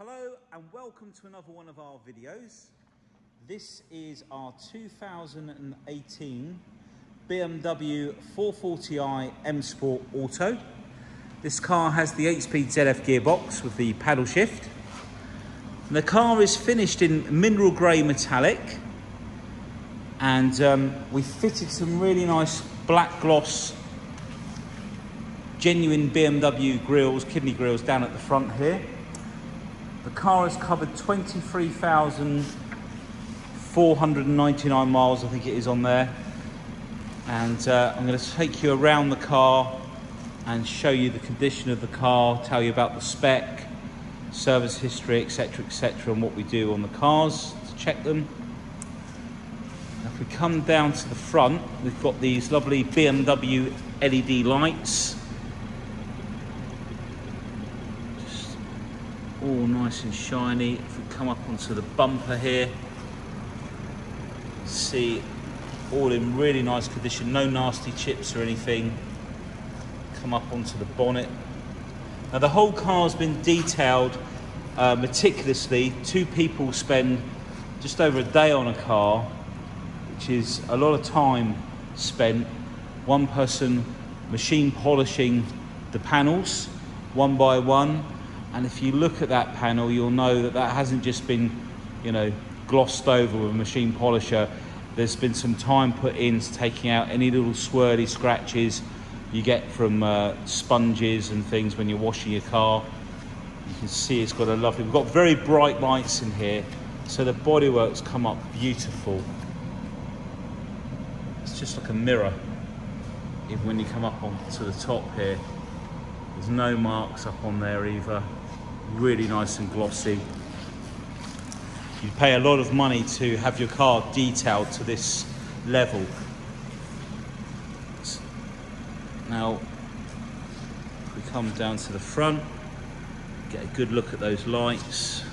Hello and welcome to another one of our videos. This is our 2018 BMW 440i M Sport Auto. This car has the 8-speed ZF gearbox with the paddle shift. And the car is finished in mineral grey metallic, and we fitted some really nice black gloss genuine BMW grills, kidney grills down at the front here. The car has covered 23,499 miles, I think it is on there. And I'm going to take you around the car and show you the condition of the car, tell you about the spec, service history, etc, etc, and what we do on the cars to check them. Now, if we come down to the front, we've got these lovely BMW LED lights. All nice and shiny. If we come up onto the bumper here, see all in really nice condition, no nasty chips or anything. Come up onto the bonnet. Now the whole car's been detailed meticulously. Two people spend just over a day on a car, which is a lot of time spent. One person machine polishing the panels one by one. And if you look at that panel, you'll know that that hasn't just been, glossed over with a machine polisher. There's been some time put into taking out any little swirly scratches you get from sponges and things when you're washing your car. You can see it's got a lovely, we've got very bright lights in here, so the bodywork's come up beautiful. It's just like a mirror, even when you come up onto the top here. There's no marks up on there either. Really nice and glossy. You pay a lot of money to have your car detailed to this level. Now, if we come down to the front, get a good look at those lights.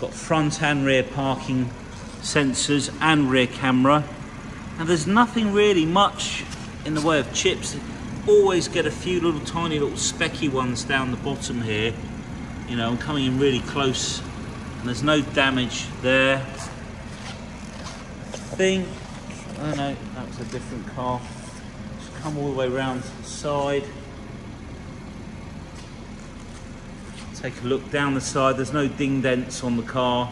Got front and rear parking sensors and rear camera. And there's nothing really much in the way of chips. Always get a few little tiny little specky ones down the bottom here, I'm coming in really close, and there's no damage there. Oh no, that was a different car. Just come all the way around to the side, take a look down the side. There's no ding dents on the car.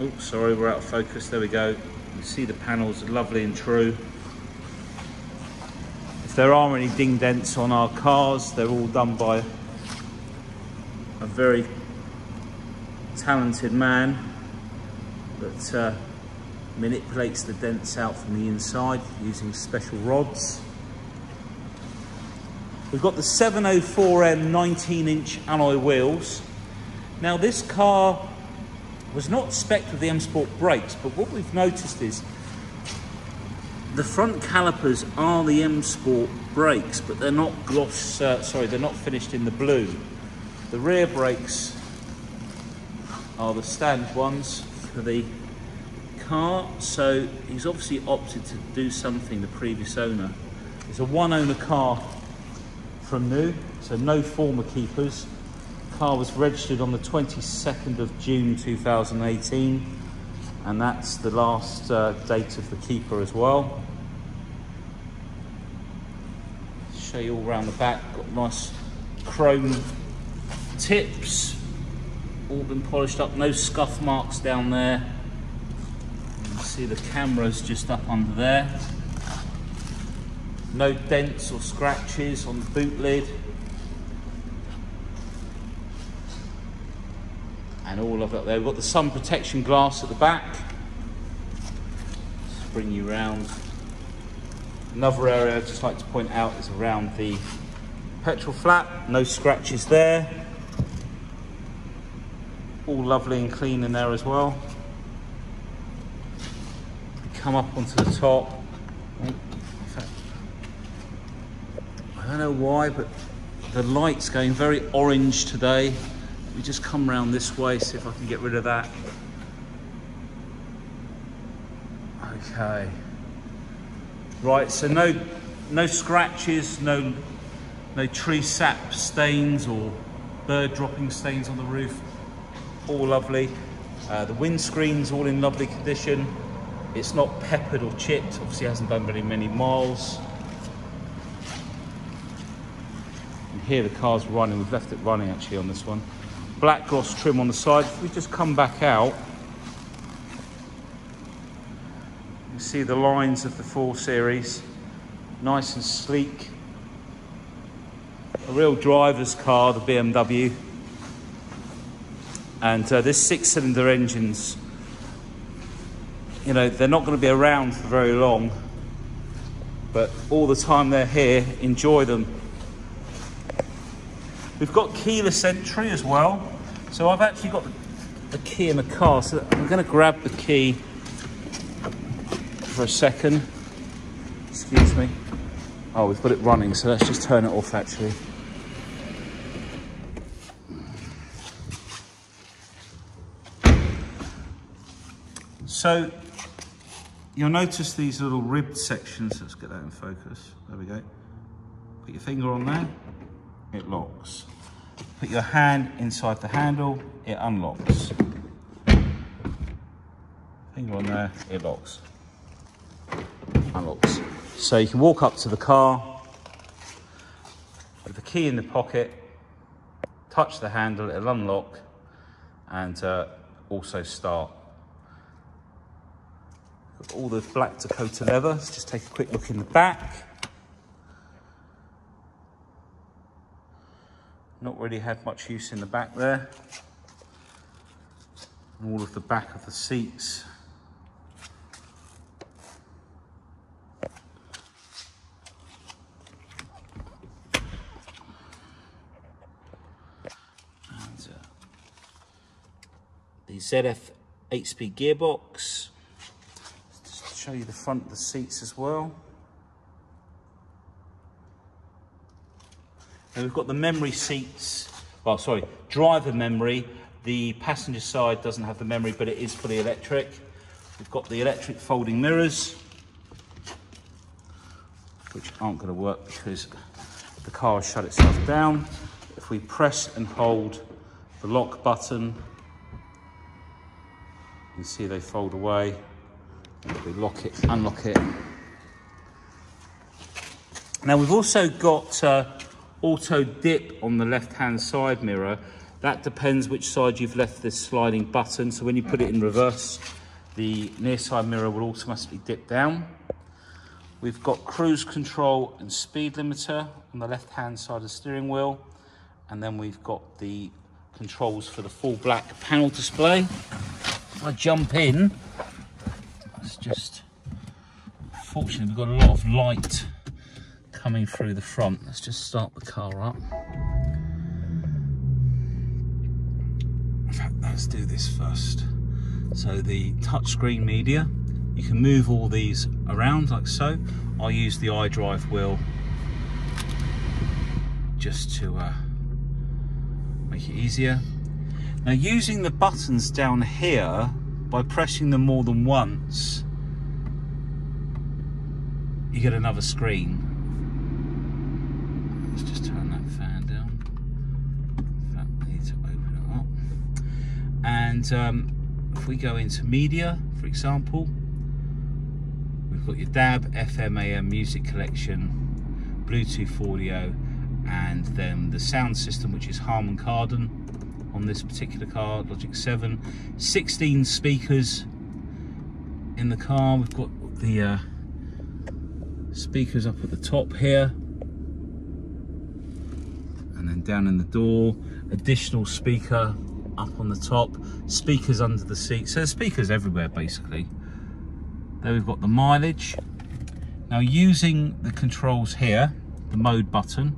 Oh sorry, we're out of focus. There we go. You see the panels are lovely and true. If there are any ding dents on our cars, they're all done by a very talented man that manipulates the dents out from the inside using special rods. We've got the 704M 19-inch alloy wheels. Now this car was not specced with the M Sport brakes, but what we've noticed is the front calipers are the M Sport brakes, but they're not they're not finished in the blue. The rear brakes are the standard ones for the car, so he's obviously opted to do something, the previous owner. It's a one-owner car from new, so no former keepers. The car was registered on the 22nd of June 2018. And that's the last date of the keeper as well. Show you all around the back. Got nice chrome tips, all been polished up. No scuff marks down there. You can see the camera's just up under there. No dents or scratches on the boot lid. And all of it there. We've got the sun protection glass at the back. Just bring you round. Another area I'd just like to point out is around the petrol flap. No scratches there. All lovely and clean in there as well. Come up onto the top. I don't know why, but the light's going very orange today. We just come round this way, see if I can get rid of that. Okay. Right, so no scratches, no tree sap stains or bird dropping stains on the roof, all lovely. The windscreen's all in lovely condition. It's not peppered or chipped, obviously hasn't done very many miles. And here the car's running, we've left it running actually on this one. Black gloss trim on the side. If we just come back out, you see the lines of the 4 Series, nice and sleek. A real driver's car, the BMW. And this 6-cylinder engines, you know, they're not going to be around for very long, but all the time they're here, enjoy them. We've got keyless entry as well. So I've actually got the key in the car, so I'm going to grab the key for a second. Excuse me. Oh, we've got it running, so let's just turn it off actually. So you'll notice these little ribbed sections. Let's get that in focus. There we go. Put your finger on there, it locks. Put your hand inside the handle, it unlocks. Finger on there, it locks. Unlocks. So you can walk up to the car with the key in the pocket, touch the handle, it'll unlock, and also start. Got all the black Dakota leather. Let's just take a quick look in the back. Not really had much use in the back there. And all of the back of the seats. And the ZF 8-speed gearbox. Just to show you the front of the seats as well. And we've got the memory seats, well, sorry, driver memory. The passenger side doesn't have the memory, but it is fully electric. We've got the electric folding mirrors, which aren't going to work because the car has shut itself down. If we press and hold the lock button, you can see they fold away. And if we lock it, unlock it. Now we've also got auto dip on the left hand side mirror. That depends which side you've left this sliding button. So when you put it in reverse, the near side mirror will automatically dip down. We've got cruise control and speed limiter on the left hand side of the steering wheel. And then we've got the controls for the full black panel display. If I jump in, it's just, fortunately we've got a lot of light coming through the front. Let's just start the car up. In fact, let's do this first. So the touchscreen media, you can move all these around like so. I'll use the iDrive wheel just to make it easier. Now using the buttons down here, by pressing them more than once, you get another screen. Let's just turn that fan down. In fact, I need to open it up. And if we go into media, for example, we've got your DAB, FM, AM, music collection, Bluetooth audio, and then the sound system, which is Harman Kardon on this particular car, Logic 7. 16 speakers in the car. We've got the speakers up at the top here. And then down in the door, additional speaker up on the top, speakers under the seat. So there's speakers everywhere basically. There we've got the mileage. Now using the controls here, the mode button,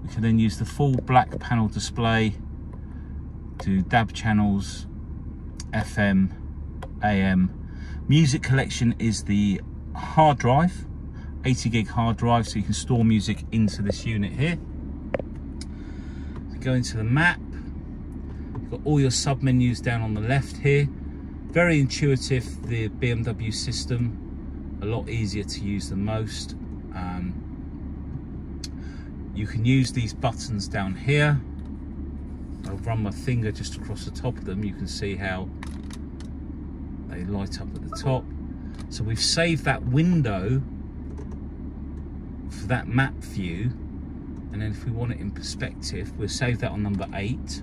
we can then use the full black panel display to DAB channels, FM, AM. Music collection is the hard drive, 80 gig hard drive, so you can store music into this unit here. Go into the map, you've got all your sub menus down on the left here. Very intuitive, the BMW system, a lot easier to use than most. You can use these buttons down here I run my finger just across the top of them, you can see how they light up at the top. So we've saved that window for that map view, and then if we want it in perspective, we'll save that on number 8.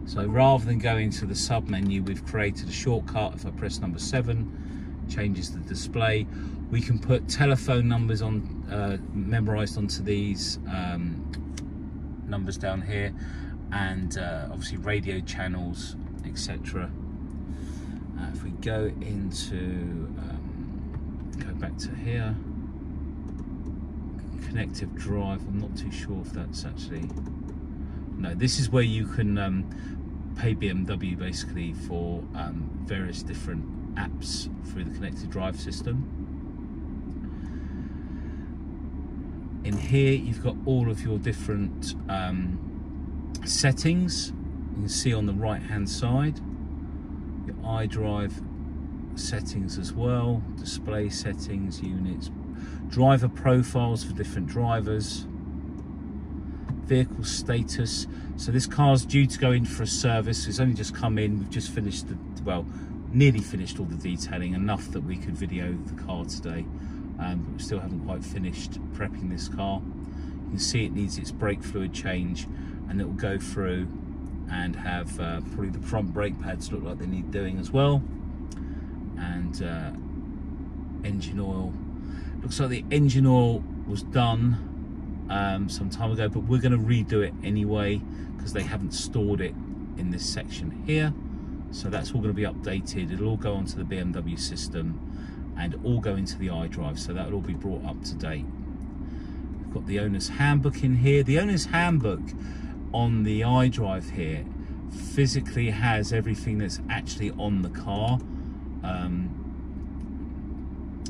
So rather than going to the sub menu, we've created a shortcut. If I press number 7, changes the display. We can put telephone numbers on, memorized onto these numbers down here, and obviously radio channels, etc. If we go into, go back to here, connective drive, I'm not too sure if that's actually, no, this is where you can pay BMW basically for various different apps through the connected drive system. In here you've got all of your different settings. You can see on the right hand side your iDrive settings as well, display settings, units, driver profiles for different drivers, vehicle status. So this car's due to go in for a service. It's only just come in. We've just finished the, well, nearly finished all the detailing, enough that we could video the car today, but we still haven't quite finished prepping this car. You can see it needs its brake fluid change, and it will go through and have probably the front brake pads look like they need doing as well, and engine oil. Looks like the engine oil was done some time ago, but we're going to redo it anyway because they haven't stored it in this section here. So that's all going to be updated. It'll all go onto the BMW system and all go into the iDrive, so that'll all be brought up to date. We've got the owner's handbook in here. The owner's handbook on the iDrive here physically has everything that's actually on the car.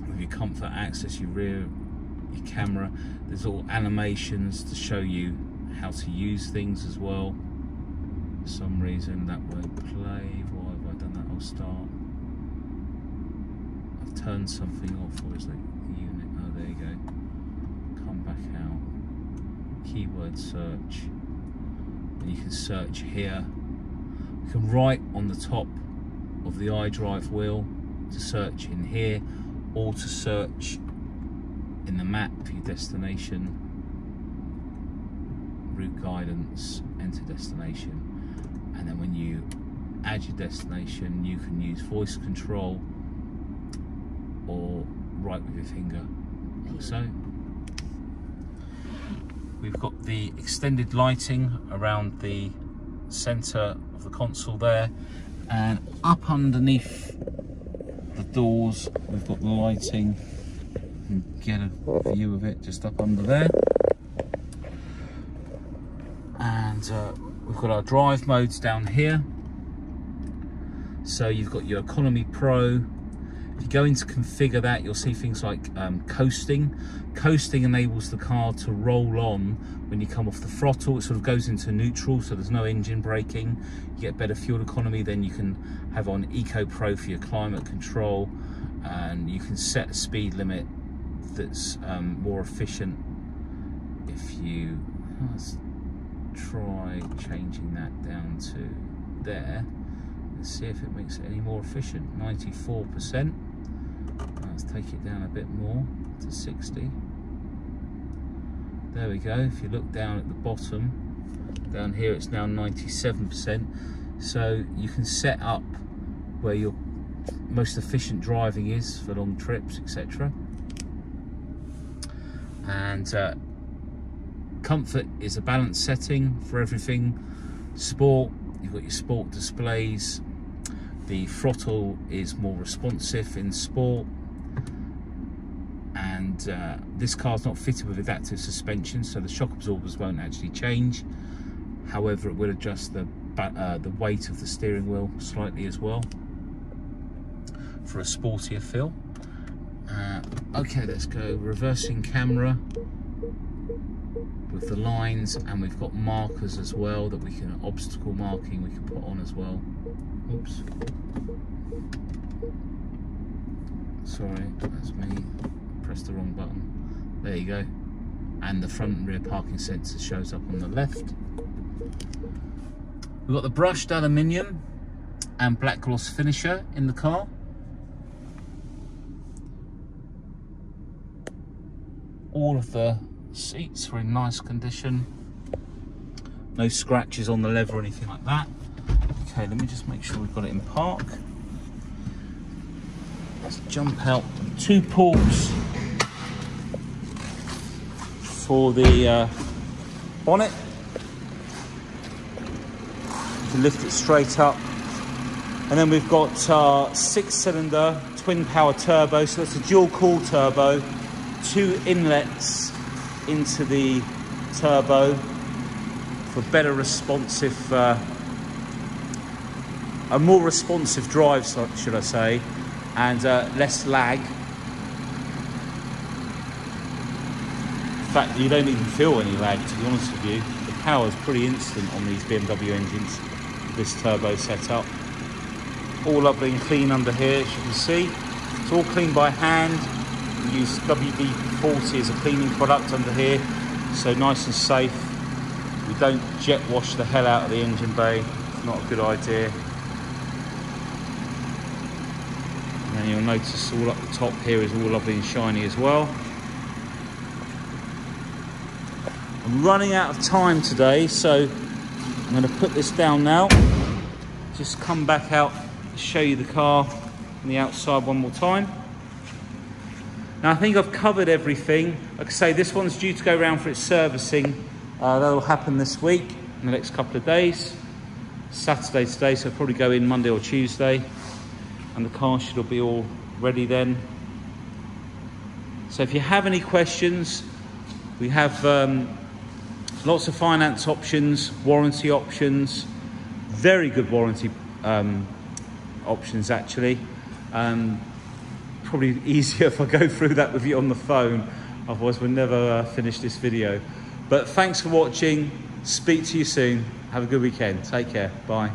With your comfort access, your rear, your camera, there's all animations to show you how to use things as well. For some reason that won't play. Why have I done that? I'll start. I've turned something off. Or is it the unit? Oh, there you go. Come back out. Keyword search. And you can search here. You can write on the top of the iDrive wheel to search in here, or to search in the map for your destination, route guidance, enter destination, and then when you add your destination you can use voice control or write with your finger, like so. We've got the extended lighting around the centre of the console there, and up underneath the doors we've got the lighting. You can get a view of it just up under there, and we've got our drive modes down here. So you've got your Economy Pro. If you go into configure that, you'll see things like coasting. Coasting enables the car to roll on when you come off the throttle. It sort of goes into neutral, so there's no engine braking. You get better fuel economy. Then you can have on Eco Pro for your climate control, and you can set a speed limit that's more efficient. If you, let's try changing that down to there. Let's see if it makes it any more efficient. 94%. Let's take it down a bit more to 60. There we go. If you look down at the bottom, down here it's now 97%. So you can set up where your most efficient driving is for long trips, etc. And comfort is a balanced setting for everything. Sport, you've got your sport displays. The throttle is more responsive in sport, and this car's not fitted with adaptive suspension, so the shock absorbers won't actually change. However, it will adjust the weight of the steering wheel slightly as well for a sportier feel. Okay, let's go reversing camera with the lines, and we've got markers as well that we can, obstacle marking we can put on as well. Oops, sorry, that's me, pressed the wrong button. There you go. And the front and rear parking sensor shows up on the left. We've got the brushed aluminium and black gloss finisher in the car. All of the seats are in nice condition. No scratches on the leather or anything like that. Okay, let me just make sure we've got it in park. Let's jump out. 2 ports for the bonnet. You can lift it straight up. And then we've got 6-cylinder twin power turbo, so that's a dual cool turbo, 2 inlets into the turbo for better responsive, a more responsive drive, should I say, and less lag. In fact, you don't even feel any lag, to be honest with you. The power is pretty instant on these BMW engines, this turbo setup. All lovely and clean under here, as you can see. It's all cleaned by hand. We use WD-40 as a cleaning product under here, so nice and safe. We don't jet wash the hell out of the engine bay. It's not a good idea. And then you'll notice all up the top here is all lovely and shiny as well. I'm running out of time today, so I'm going to put this down now. Just come back out, show you the car on the outside one more time. Now I think I've covered everything. Like I say, this one's due to go around for its servicing. That'll happen this week, in the next couple of days. Saturday today, so I'll probably go in Monday or Tuesday, and the car should be all ready then. So if you have any questions, we have lots of finance options, warranty options, very good warranty options actually. Probably easier if I go through that with you on the phone, otherwise we'll never finish this video. But thanks for watching, speak to you soon, have a good weekend, take care, bye.